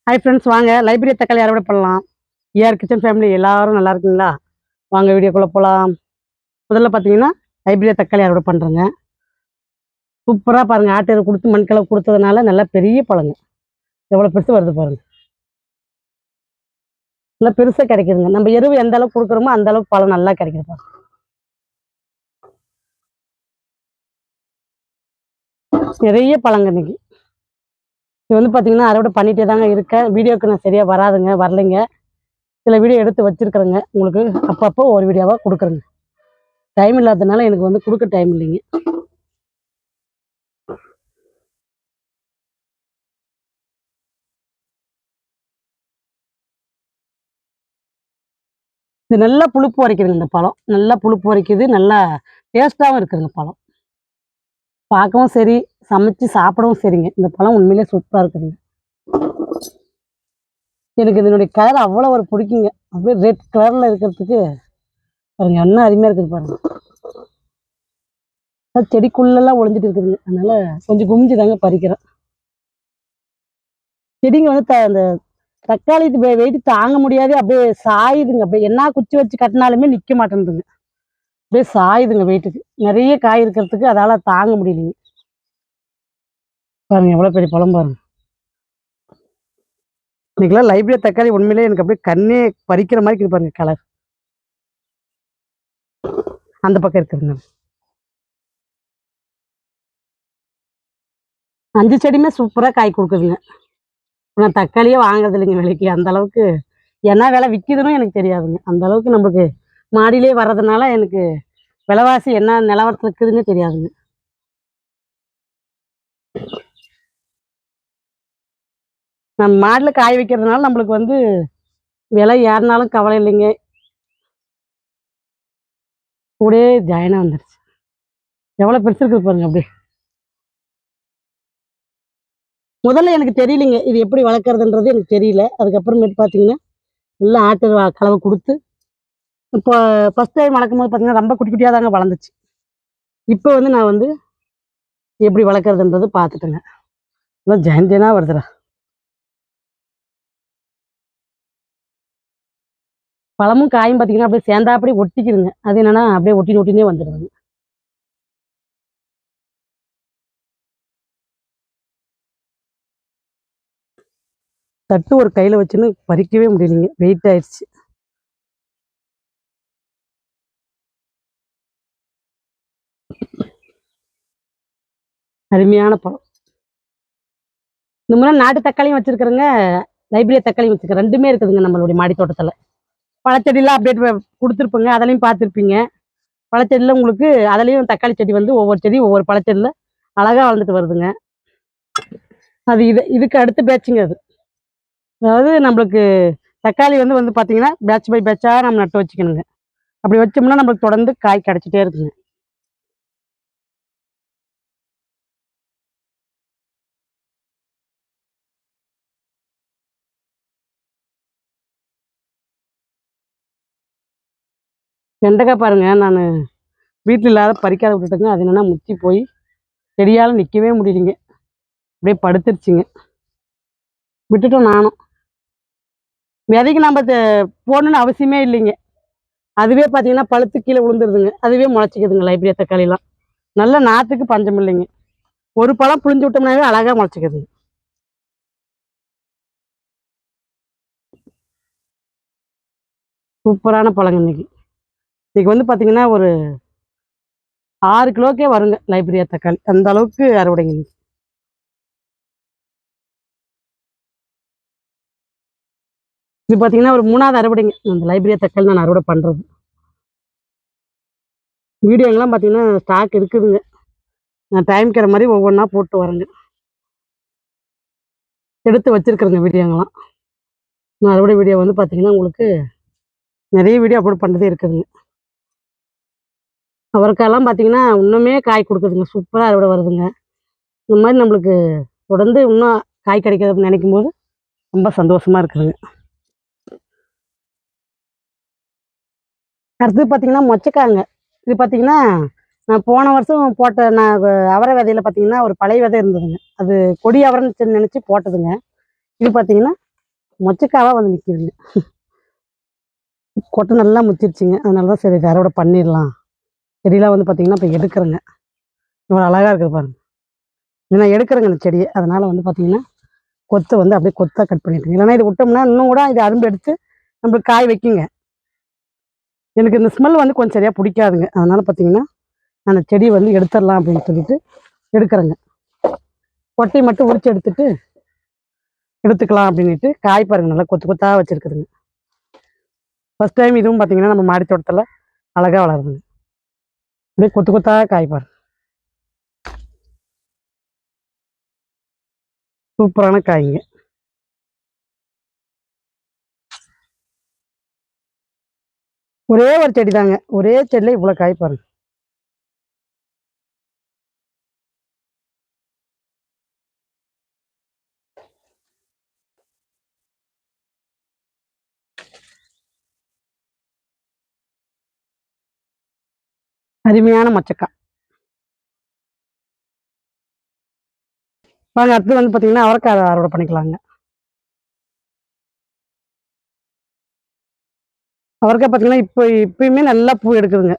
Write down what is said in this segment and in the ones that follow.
Hi friends, வாங்க library தக்காளி அறுவடை பண்ணலாம். ஏஆர் கிச்சன் ஃபேமிலி எல்லாரும் நல்லா இருக்குங்களா? வாங்க வீடியோக்குள்ளே போகலாம். முதல்ல பார்த்தீங்கன்னா லைப்ரரி தக்காளி அறுவடை பண்ணுறேங்க. சூப்பராக பாருங்கள், ஆட்டு எரு கொடுத்து மண்கலவை கொடுத்ததுனால நல்லா பெரிய பழங்க. எவ்வளோ பெருசு வருது பாருங்கள். நல்லா பெருசாக கிடைக்குதுங்க. நம்ம எருவு எந்த அளவுக்கு கொடுக்குறோமோ அந்த அளவுக்கு பழம் நல்லா கிடைக்குது பாருங்க. நிறைய பழங்க இன்னைக்கு. இது வந்து பார்த்தீங்கன்னா அறுவடை பண்ணிகிட்டே தாங்க இருக்கேன். வீடியோக்கு நான் சரியாக வரலைங்க. சில வீடியோ எடுத்து வச்சுருக்குறேங்க. உங்களுக்கு அப்பப்போ ஒரு வீடியோவாக கொடுக்குறேங்க. டைம் இல்லாததுனால எனக்கு வந்து கொடுக்க டைம் இல்லைங்க. இது நல்லா புளிப்பு வரைக்குதுங்க. இந்த பழம் நல்லா புளிப்பு வரைக்குது, நல்லா டேஸ்ட்டாகவும் இருக்குதுங்க பழம். பார்க்கவும் சரி, சமைச்சு சாப்பிடவும் சரிங்க. இந்த பழம் உண்மையிலே சூப்பராக இருக்குதுங்க. எனக்கு இதனுடைய கலர் அவ்வளோ ஒரு பிடிக்குங்க. அப்படியே ரெட் கலரில் இருக்கிறதுக்கு பாருங்க, என்ன அருமையாக இருக்குது பாருங்க. செடிக்குள்ளெல்லாம் ஒளிஞ்சிட்டு இருக்குதுங்க. அதனால கொஞ்சம் குமிஞ்சு தாங்க பறிக்கிறேன். செடிங்க வந்து அந்த தக்காளி வெயிட்டு தாங்க முடியாது, அப்படியே சாயுதுங்க. அப்படியே என்ன குச்சி வச்சு கட்டினாலுமே நிற்க மாட்டேங்குதுங்க. அப்படியே சாயுதுங்க வெயிட்டுக்கு. நிறைய காய் இருக்கிறதுக்கு அதால் தாங்க முடியலைங்க. பாருங்க எவ்வளோ பெரிய பழம் பாருங்க. இன்னைக்கெல்லாம் லைப்ரரி தக்காளி உண்மையிலே எனக்கு அப்படியே கண்ணே பறிக்கிற மாதிரி இருக்குது பாருங்க கலர். அந்த பக்கம் இருக்குதுங்க. 5 செடியுமே சூப்பராக காய் கொடுக்குதுங்க. நான் தக்காளியே வாங்குறது இல்லைங்க விலைக்கு. அந்த அளவுக்கு என்ன விலை விற்கிதுன்னு எனக்கு தெரியாதுங்க. அந்த அளவுக்கு நம்மளுக்கு மாடியிலே வர்றதுனால எனக்கு விலைவாசி என்ன நிலவரத்தில் இருக்குதுன்னு தெரியாதுங்க. நம்ம மாடியில் காய வைக்கிறதுனால நம்மளுக்கு வந்து விலை ஏறினாலும் கவலை இல்லைங்க. கூடயே ஜாயினாக வந்துடுச்சு. எவ்வளோ பெருசு இருக்குது பாருங்க. அப்படியே முதல்ல எனக்கு தெரியலைங்க, இது எப்படி வளர்க்குறதுன்றது எனக்கு தெரியல. அதுக்கப்புறமேட்டு பார்த்தீங்கன்னா நல்லா ஆட்டு கலவை கொடுத்து இப்போ ஃபஸ்ட் டைம் வளர்க்கும் போது பார்த்தீங்கன்னா ரொம்ப குட்டி குட்டியாக தாங்க வளர்ந்துச்சு. இப்போ வந்து நான் வந்து எப்படி வளர்க்குறதுன்றது பார்த்துட்டேங்க. நல்லா ஜெயின் ஜெயினாக வருதுடா. பழமும் காயும் பார்த்தீங்கன்னா அப்படியே சேர்ந்தாப்படி ஒட்டிக்குதுங்க. அது என்னன்னா அப்படியே ஒட்டினே வந்துடுதுங்க. தட்டு ஒரு கையில் வச்சுன்னு பறிக்கவே முடியலைங்க, வெயிட் ஆயிடுச்சு. அருமையான பழம். இந்த முறை நாட்டு தக்காளியும் வச்சுருக்குறேங்க, லைப்ரரி தக்காளியும் வச்சுருக்கேன். ரெண்டுமே இருக்குதுங்க நம்மளுடைய மாடி தோட்டத்தில். பழச்செடிலாம் அப்டேட் கொடுத்துருப்பேங்க, அதிலையும் பார்த்துருப்பீங்க. பழச்செடியில் உங்களுக்கு அதுலேயும் தக்காளி செடி வந்து ஒவ்வொரு செடி ஒவ்வொரு பழச்செடியில் அழகாக வளர்ந்துட்டு வருதுங்க. அது இதுக்கு அடுத்த பேட்சுங்க அது. அதாவது நம்மளுக்கு தக்காளி வந்து பார்த்தீங்கன்னா பேட்ச் பை பேட்சாக நம்ம நட்டு வச்சுக்கணுங்க. அப்படி வச்சோம்னா நம்மளுக்கு தொடர்ந்து காய் கிடச்சிட்டே இருக்குங்க. வெண்டைக்காய் பாருங்க, நான் வீட்டில் இல்லாத பறிக்காத விட்டுட்டுங்க. அது என்னென்னா முத்தி போய் செடியால் நிற்கவே முடியலைங்க. அப்படியே படுத்துருச்சுங்க. விட்டுட்டோம் நானும். விதைக்கு நம்ம போடணுன்னு அவசியமே இல்லைங்க. அதுவே பார்த்தீங்கன்னா பழுத்து கீழே விழுந்துருதுங்க. அதுவே முளைச்சிக்குதுங்க லைப்ரரி தக்காளிலாம். நல்ல நாற்றுக்கு பஞ்சம் இல்லைங்க. ஒரு பழம் புழிஞ்சு விட்டோம்னாவே அழகாக முளைச்சிக்குதுங்க. சூப்பரான பழங்க இன்னைக்கு. இன்னைக்கு வந்து பார்த்தீங்கன்னா ஒரு 6 கிலோக்கே வருங்க லைப்ரரியா தக்காளி. அந்த அளவுக்கு அறுவடைங்க இன்னைக்கு. இது பார்த்தீங்கன்னா ஒரு 3வது அறுவடைங்க அந்த லைப்ரரியா தக்காளி நான் அறுவடை பண்ணுறது. வீடியோங்கெல்லாம் பார்த்தீங்கன்னா ஸ்டாக் இருக்குதுங்க. நான் டைம்க்கிற மாதிரி ஒவ்வொன்றா போட்டு வரேங்க. எடுத்து வச்சுருக்குறேங்க வீடியோங்கெல்லாம். நான் அறுவடை வீடியோ வந்து பார்த்தீங்கன்னா உங்களுக்கு நிறைய வீடியோ அப்லோட் பண்ணுறதே இருக்குதுங்க. அவரைக்காயெல்லாம் பார்த்தீங்கன்னா இன்னுமே காய் கொடுக்குதுங்க, சூப்பராக அறுவடை வருதுங்க. இந்த மாதிரி நம்மளுக்கு தொடர்ந்து இன்னும் காய் கிடைக்கிறதுன்னு நினைக்கும் போது ரொம்ப சந்தோஷமாக இருக்குதுங்க. அடுத்தது பார்த்தீங்கன்னா மொச்சக்காய்ங்க. இது பார்த்தீங்கன்னா நான் போன வருஷம் போட்ட அவரை விதையில பார்த்தீங்கன்னா ஒரு பழைய விதை இருந்ததுங்க. அது கொடி அவரைன்னு நினச்சி போட்டதுங்க. இது பார்த்தீங்கன்னா மொச்சக்காவாக வந்து நிற்கிதுங்க. கொட்டை நல்லா முத்திருச்சுங்க. அதனால தான் சரி இதை அறுவடை பண்ணிடலாம். செடியெலாம் வந்து பார்த்திங்கன்னா இப்போ எடுக்கிறேங்க. இவ்வளோ அழகாக இருக்குது பாருங்க. இது நான் எடுக்கிறேங்க இந்த செடியை. அதனால் வந்து பார்த்திங்கன்னா கொத்தை வந்து அப்படியே கொத்தாக கட் பண்ணிட்டுங்க. இல்லைன்னா இது விட்டோம்னா இன்னும் கூட இது அரும்பு எடுத்து நம்மளுக்கு காய் வைக்குங்க. எனக்கு இந்த ஸ்மெல் வந்து கொஞ்சம் சரியாக பிடிக்காதுங்க. அதனால் பார்த்திங்கன்னா அந்த செடியை வந்து எடுத்துடலாம் அப்படின்னு சொல்லிட்டு எடுக்கிறேங்க. கொட்டையை மட்டும் உரித்து எடுத்துக்கலாம் அப்படின்ட்டு காய் பாருங்கள் நல்லா கொத்து கொத்தாக வச்சுருக்குதுங்க. ஃபஸ்ட் டைம் இதுவும் பார்த்திங்கன்னா நம்ம மாடி தோட்டத்தில் அழகாக வளருதுங்க. அப்படியே கொத்து கொத்தாக காய் பாருங்க. சூப்பரான காய்ங்க. ஒரே ஒரு செடி தாங்க. ஒரே செடியில் இவ்வளோ காய் பாருங்க. அருமையான மொச்சக்காய். வாங்க அடுத்து வந்து பார்த்திங்கன்னா அவரைக்காய் அறுவடை பண்ணிக்கலாங்க. அவரைக்காய் பார்த்திங்கன்னா இப்பயுமே நல்லா பூ எடுக்குதுங்க.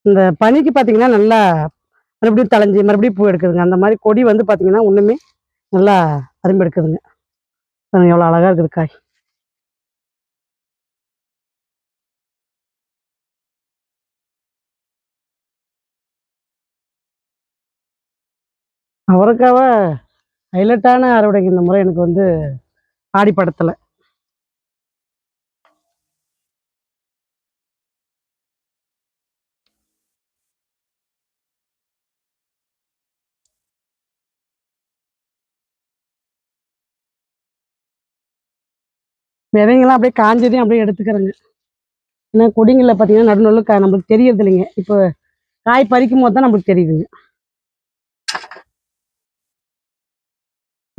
இந்த பனிக்கு பார்த்திங்கன்னா நல்லா மறுபடியும் தழைஞ்சி மறுபடியும் பூ எடுக்குதுங்க. அந்த மாதிரி கொடி வந்து பார்த்திங்கன்னா ஒன்றுமே நல்லா அரும்பு எடுக்குதுங்க. எவ்வளோ அழகாக இருக்குது காய். அவரைக்காவை ஹைலைட்டான அறுவடைக்கு இந்த முறை எனக்கு வந்து ஆடி படத்தில் விதைங்கெல்லாம் அப்படியே காஞ்சதையும் அப்படியே எடுத்துக்கிறேங்க. ஏன்னா கொடிங்களில் பார்த்தீங்கன்னா நடுநடுவில் நம்மளுக்கு தெரியறது இல்லைங்க. இப்போ காய் பறிக்கும் போது தான் நம்மளுக்கு தெரியுதுங்க.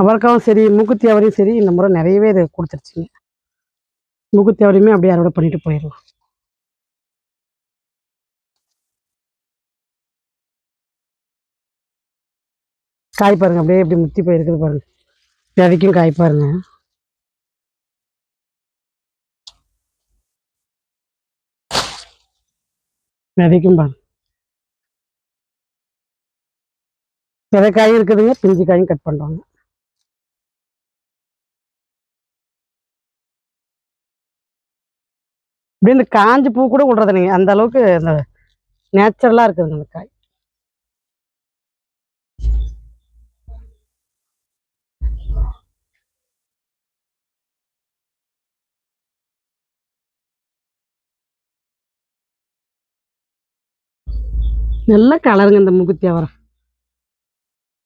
அவரைக்காவும் சரி மூக்குத்தி அவரையும் சரி இந்த முறை நிறையவே இது கொடுத்துருச்சுங்க. மூக்குத்தி அவரையுமே அப்படியே அறுவடை பண்ணிட்டு போயிடலாம். காய் பாருங்க அப்படியே எப்படி முத்தி போயிருக்குது பாருங்க. விதைக்கும் காய் பாருங்க. விதைக்கும் பாருங்க. விதைக்காயும் இருக்குதுங்க, பிஞ்சு காயும் கட் பண்ணுறாங்க. அப்படியே இந்த காஞ்ச பூ கூட விடுறது இல்லைங்க. அந்த அளவுக்கு அந்த நேச்சுரலாக இருக்குதுங்க அந்த காய். நல்லா கலருங்க இந்த மூக்குத்தி அவரை.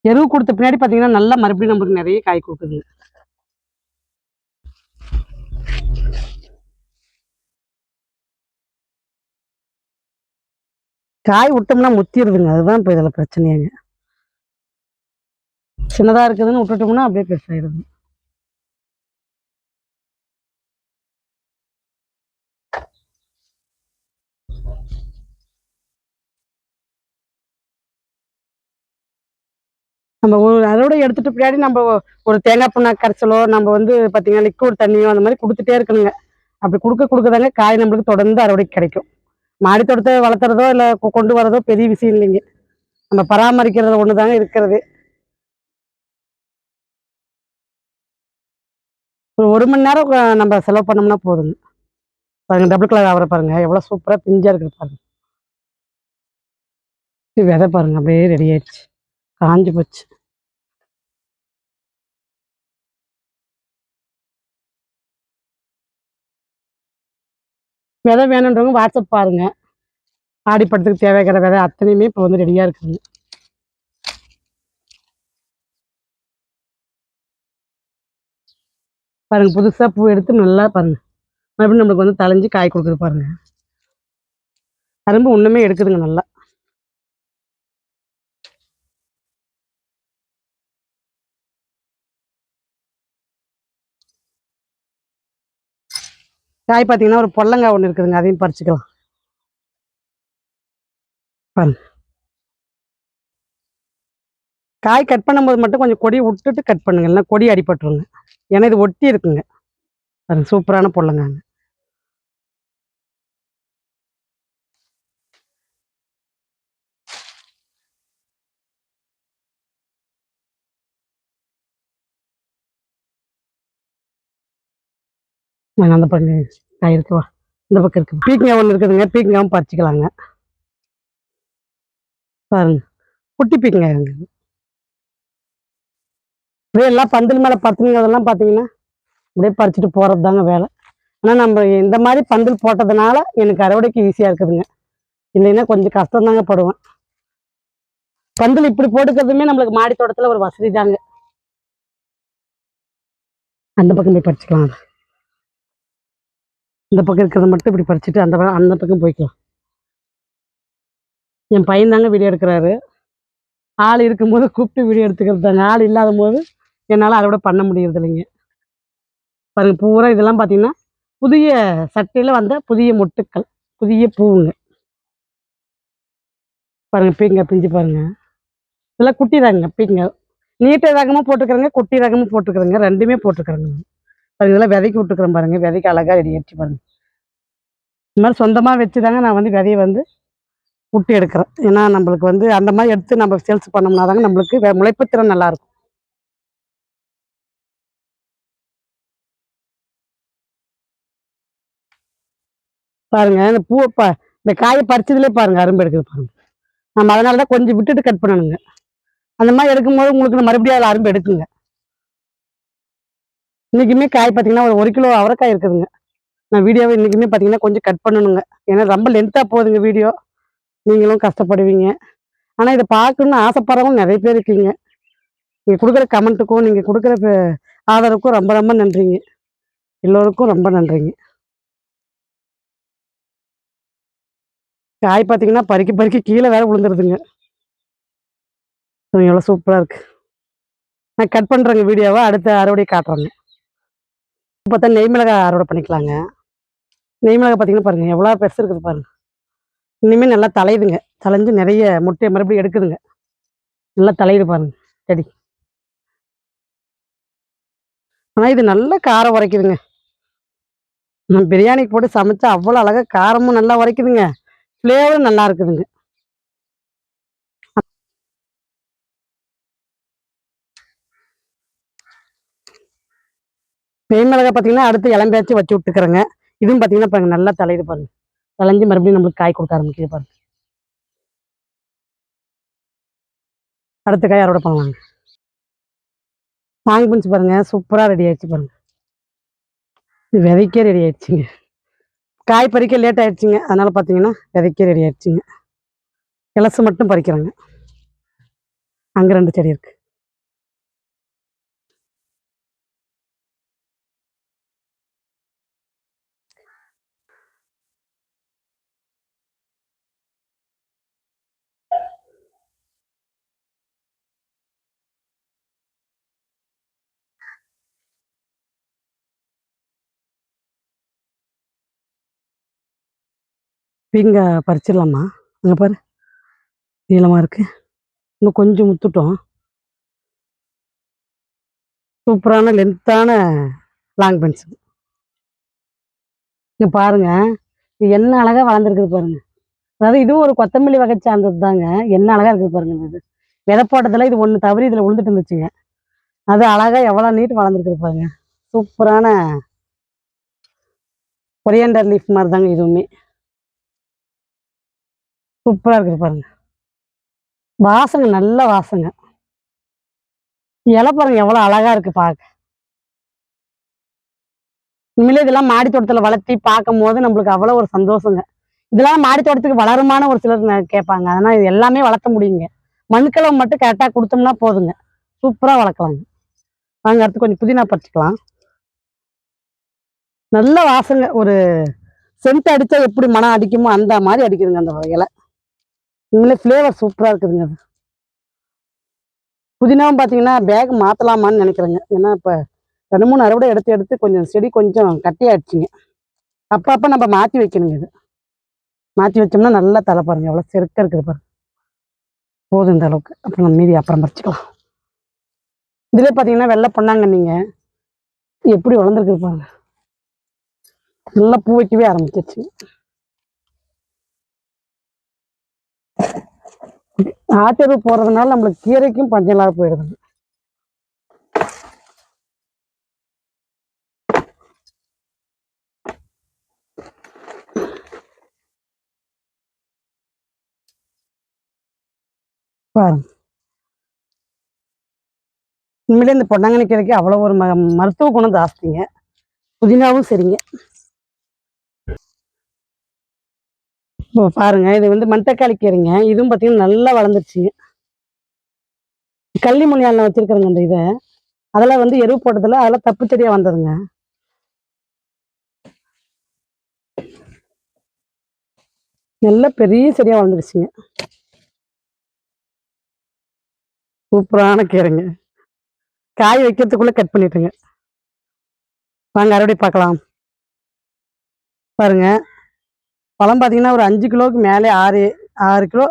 எருவு கொடுத்த பின்னாடி பார்த்தீங்கன்னா நல்லா மறுபடியும் நம்மளுக்கு நிறைய காய் கொடுக்குதுங்க. காய் விட்டோம்னா முத்திடுதுங்க. அதுதான் இப்போ இதில் பிரச்சனையாங்க. சின்னதாக இருக்குதுன்னு விட்டுட்டோம்னா அப்படியே பெருசாகிடுது. நம்ம ஒரு அறுவடை எடுத்துட்டு பின்னாடி நம்ம ஒரு தேங்காய் புண்ணாக்கு கரைச்சலோ நம்ம வந்து பார்த்தீங்கன்னா லிக்விட் தண்ணியோ அந்த மாதிரி கொடுத்துட்டே இருக்கணுங்க. அப்படி கொடுக்கதாங்க காய் நம்மளுக்கு தொடர்ந்து அறுவடைக்கு கிடைக்கும். மாடி தோட்டத்தை வளர்த்துறதோ இல்லை கொண்டு வரதோ பெரிய விஷயம் இல்லைங்க. நம்ம பராமரிக்கிறது ஒன்று தாங்க இருக்கிறது. ஒரு மணி நேரம் நம்ம செலவு பண்ணோம்னா போதுங்க. பாருங்க டபுள் கலர் ஆகிற பாருங்க எவ்வளோ சூப்பராக பிஞ்சாக இருக்குது பாருங்க. விதை பாருங்க அப்படியே ரெடி ஆயிடுச்சு. காஞ்சி போச்சு. விதை வேணுன்றவங்க வாட்ஸ்அப் பாருங்க. ஆடிப்பட்டத்துக்கு தேவையான விதை அத்தனையுமே இப்போ வந்து ரெடியாக இருக்குதுங்க. பாருங்க புதுசாக பூ எடுத்து நல்லா பாருங்க மறுபடியும் நம்மளுக்கு வந்து தளைஞ்சு காய் கொடுக்குது பாருங்க. அரும்பு ஒன்றுமே எடுக்குதுங்க நல்லா. காய் பார்த்தீங்கன்னா ஒரு பொல்லங்காய் ஒன்று இருக்குதுங்க, அதையும் பறிச்சுக்கலாம் பாருங்க. காய் கட் பண்ணும்போது மட்டும் கொஞ்சம் கொடி விட்டுட்டு கட் பண்ணுங்க, இல்லைன்னா கொடி அடிபட்டுருங்க. ஏன்னா இது ஒட்டி இருக்குங்க. பாருங்க சூப்பரான பொடலங்காங்க. நாங்கள் அந்த பக்கம் காய் இருக்குவா, இந்த பக்கம் இருக்கு. பீக்கங்காய் ஒன்று இருக்குதுங்க, பீக்கங்காயும் பறிச்சுக்கலாங்க. பாருங்க குட்டி பீக்கங்காய்ங்க. அப்படியே எல்லாம் பந்தல் மேலே பத்துங்கிறதெல்லாம் பார்த்தீங்கன்னா அப்படியே பறிச்சுட்டு போகிறது தாங்க வேலை. ஆனால் நம்ம இந்த மாதிரி பந்தல் போட்டதுனால எனக்கு அறுவடைக்கு ஈஸியாக இருக்குதுங்க. இல்லைன்னா கொஞ்சம் கஷ்டம் தாங்க படுவேன். பந்தல் இப்படி போட்டுக்கிறதுமே நம்மளுக்கு மாடி தோட்டத்தில் ஒரு வசதி தாங்க. அந்த பக்கம் போய் பறிச்சுக்கலாம். இந்த பக்கம் இருக்கிறத மட்டும் இப்படி பறிச்சுட்டு அந்த பக்கம் போய்க்கலாம். என் பையன் தாங்க வீடியோ எடுக்கிறாரு. ஆள் இருக்கும்போது கூப்பிட்டு வீடியோ எடுத்துக்கிறது தாங்க. ஆள் இல்லாத போது என்னால் அறுவடை பண்ண முடியறது இல்லைங்க. பாருங்க பூரா இதெல்லாம் பார்த்தீங்கன்னா புதிய சட்டையில் வந்த புதிய மொட்டுக்கள், புதிய பூவுங்க. பாருங்க பீக்கங்காய் பிஞ்சு பாருங்க. இதெல்லாம் குட்டி ரகங்க பீக்கங்காய். நீட்ட ரகமும் போட்டுக்கிறேங்க, குட்டி ரகமும் போட்டுக்கிறேங்க, ரெண்டுமே போட்டுக்கிறேங்க. பாருங்க இதெல்லாம் விதைக்கு விட்டுக்கிறேன் பாருங்க. விதைக்கு அழகாக ரெடி ஆயிடுச்சு பாருங்க. இந்த மாதிரி சொந்தமாக வச்சு தாங்க நான் வந்து விதையை வந்து விட்டு எடுக்கிறேன். ஏன்னா நம்மளுக்கு வந்து அந்த மாதிரி எடுத்து நம்ம சேல்ஸ் பண்ணோம்னா தாங்க நம்மளுக்கு முளைப்பு திறன் நல்லாயிருக்கும். பாருங்க இந்த பூவை இந்த காயை பறிச்சதுலேயே பாருங்க அரும்பு எடுக்குது பாருங்க. நம்ம அதனால தான் கொஞ்சம் விட்டுட்டு கட் பண்ணணுங்க. அந்த மாதிரி எடுக்கும்போது உங்களுக்கு மறுபடியும் அதில் அரும்பு எடுக்குங்க. இன்றைக்குமே காய் பார்த்தீங்கன்னா ஒரு 1 கிலோ அவரைக்காய் இருக்குதுங்க. நான் வீடியோவை இன்றைக்குமே பார்த்தீங்கன்னா கொஞ்சம் கட் பண்ணணுங்க. ஏன்னா ரொம்ப லென்த்தாக போகுதுங்க வீடியோ. நீங்களும் கஷ்டப்படுவீங்க. ஆனால் இதை பார்க்கணுன்னு ஆசைப்படுறவங்க நிறைய பேர் இருக்கீங்க. நீங்கள் கொடுக்குற கமெண்ட்டுக்கும் நீங்கள் கொடுக்குற ஆதரவுக்கும் ரொம்ப ரொம்ப நன்றிங்க. எல்லோருக்கும் ரொம்ப நன்றிங்க. காய் பார்த்தீங்கன்னா பறிக்க பறிக்க கீழே வேற விழுந்துருதுங்க. எவ்வளோ சூப்பராக இருக்குது. நான் கட் பண்ணுறேங்க வீடியோவை, அடுத்த அறுவடை காட்டுறேங்க. பார்த்தா நெய் மிளகாய் அறுவடை பண்ணிக்கலாங்க. நெய் மிளகாய் பார்த்தீங்கன்னா பாருங்கள் எவ்வளோ பெருசு இருக்குது பாருங்கள். இனிமேல் நல்லா தலையுதுங்க. தலைஞ்சு நிறைய முட்டையை மறுபடியும் எடுக்குதுங்க. நல்லா தலையுது பாருங்க செடி. ஆனால் இது நல்ல காரம் உரைக்குதுங்க. பிரியாணிக்கு போட்டு சமைச்சா அவ்வளோ அழகாக காரமும் நல்லா உரைக்குதுங்க, ஃப்ளேவரும் நல்லா இருக்குதுங்க. நெய் மிளகாய் பார்த்தீங்கன்னா அடுத்து இளம்பேச்சு வச்சு விட்டுக்கிறேங்க. இதுவும் பார்த்தீங்கன்னா பாருங்க நல்லா தலையுது பாருங்க. தலைஞ்சு மறுபடியும் நம்மளுக்கு காய் கொடுக்க ஆரம்பிக்குது பாருங்க. அடுத்த காய் அறுவடை பண்ணலாங்க. சாங் பஞ்சு பாருங்க சூப்பராக ரெடி ஆயிடுச்சு பாருங்க. விதைக்கே ரெடி ஆயிடுச்சுங்க. காய் பறிக்க லேட் ஆயிடுச்சுங்க, அதனால பார்த்தீங்கன்னா விதைக்கே ரெடி ஆயிடுச்சுங்க. இலசு மட்டும் பறிக்கிறாங்க. அங்கே 2 செடி இருக்கு. பீங்க பறிச்சிடலாமா? அங்கே பாரு நீளமாக இருக்கு. இன்னும் கொஞ்சம் முத்துட்டோம். சூப்பரான லென்த்தான லாங் பென்ஸ். இங்கே பாருங்க இது என்ன அழகா வளர்ந்துருக்குது பாருங்க. அதாவது இதுவும் ஒரு கொத்தமல்லி வகை சார்ந்தது தாங்க. என்ன அழகா இருக்குது பாருங்க. இது விதை போட்டதில் இது ஒன்று தவறி இதில் விழுந்துட்டு இருந்துச்சுங்க. அது அழகா எவ்வளோ நீட் வளர்ந்துருக்குது பாருங்க. சூப்பரான கொரியண்டர் லீஃப் மாதிரி தாங்க இதுவுமே. சூப்பராக இருக்குது பாருங்க. வாசங்க நல்ல வாசங்க. இலை பாருங்க எவ்வளோ அழகா இருக்கு பார்க்க. உண்மையிலே இதெல்லாம் மாடி தோட்டத்தில் வளர்த்தி பார்க்கும் போது நம்மளுக்கு அவ்வளோ ஒரு சந்தோஷங்க. இதெல்லாம் மாடி தோட்டத்துக்கு வளருமான ஒரு சிலர் கேட்பாங்க. அதனால் இது எல்லாமே வளர்த்த முடியுங்க. மண்கலம் மட்டும் கரெக்டாக கொடுத்தோம்னா போதுங்க, சூப்பராக வளர்க்கலாங்க. வாங்க அடுத்து கொஞ்சம் புதினா பறிச்சுக்கலாம். நல்ல வாசங்க. ஒரு சென்ட் அடித்தா எப்படி மனம் அடிக்குமோ அந்த மாதிரி அடிக்குதுங்க அந்த இலை. உண்மையிலே ஃப்ளேவர் சூப்பராக இருக்குதுங்க. அது புதினாவும் பார்த்தீங்கன்னா பேக் மாற்றலாமான்னு நினைக்கிறேங்க. ஏன்னா இப்போ 2 3 அறுவடை எடுத்து எடுத்து கொஞ்சம் செடி கொஞ்சம் கட்டியாயிடுச்சுங்க. அப்பப்போ நம்ம மாற்றி வைக்கணுங்க. இது மாற்றி வச்சோம்னா நல்லா தலை பாருங்க எவ்வளோ செருக்க இருக்குது பாருங்க. போதும் இந்த அளவுக்கு. அப்புறம் நம்ம மீதி அப்புறம் பறிச்சுக்கலாம். இதிலே பார்த்தீங்கன்னா வெள்ளை பொன்னாங்கண்ணிங்க எப்படி வளர்ந்துருக்குது பாருங்க. நல்லா பூ வைக்கவே ஆரம்பிச்சிருச்சு. ஆட்டெரு போடுறதுனால நம்மளுக்கு கீரைக்கும் பஞ்சம் இல்லாத போயிடுதுங்க. பாருங்க, உண்மையிலே இந்த பொன்னாங்கண்ணி கீரைக்கு அவ்வளோ ஒரு மருத்துவ குணம் ஜாஸ்திங்க. புதினாவும் சரிங்க. இப்போ பாருங்க, இது வந்து மண்தக்காளி கீரைங்க. இதுவும் பார்த்தீங்கன்னா நல்லா வளர்ந்துருச்சுங்க. கள்ளி முனியால வச்சிருக்கிறேங்க இந்த இதை. அதெல்லாம் வந்து எருவு போட்டதில்ல, அதெல்லாம் தப்பு செடியா வந்ததுங்க. நல்ல பெரிய செடியா வளர்ந்துருச்சுங்க. சூப்பரான கீரைங்க. காய் வைக்கிறதுக்குள்ள கட் பண்ணிட்டுங்க. வாங்க அறுவடை பார்க்கலாம். பாருங்க, பழம் பார்த்தீங்கன்னா ஒரு 5 கிலோவுக்கு மேலே 6 கிலோ.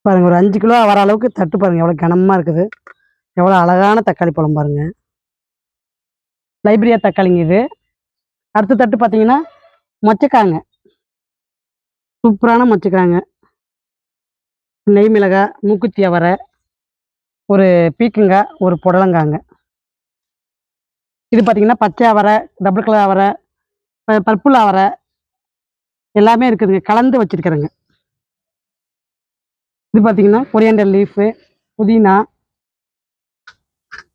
பாருங்க, ஒரு 5 கிலோ வர அளவுக்கு தட்டு பாருங்க, எவ்வளோ கனமாக இருக்குது. எவ்வளோ அழகான தக்காளி பழம் பாருங்க. லைப்ரியா தக்காளிங்க இது. அடுத்த தட்டு பார்த்தீங்கன்னா மொச்சக்காங்க. சூப்பரான மொச்சக்காங்க. நெய் மிளகாய், மூக்குத்தி அவரை, ஒரு பீக்கங்காய், ஒரு புடலங்காங்க. இது பார்த்தீங்கன்னா பச்சை அவரை, டபுள் கலர் அவரை, பர்பிள் அவரை எல்லாமே இருக்குதுங்க. கலந்து வச்சிருக்கிறேங்க. இது பார்த்தீங்கன்னா கொரியாண்டர் லீஃபு, புதினா,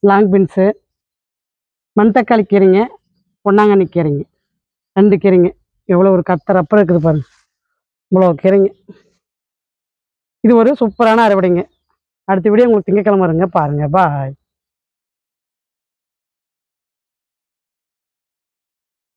லாங் பீன்ஸு, மண்தக்காளி கீரைங்க, பொன்னாங்கண்ணி கீரைங்க. 2 கீரைங்க. எவ்வளோ ஒரு கத்தரப்ப இருக்குது பாருங்க. இவ்வளோ கீரைங்க. இது ஒரு சூப்பரான அறுவடைங்க. அடுத்த வீடியோ உங்களுக்கு திங்கக்கிழமை வருங்க. பாருங்க. பாய்.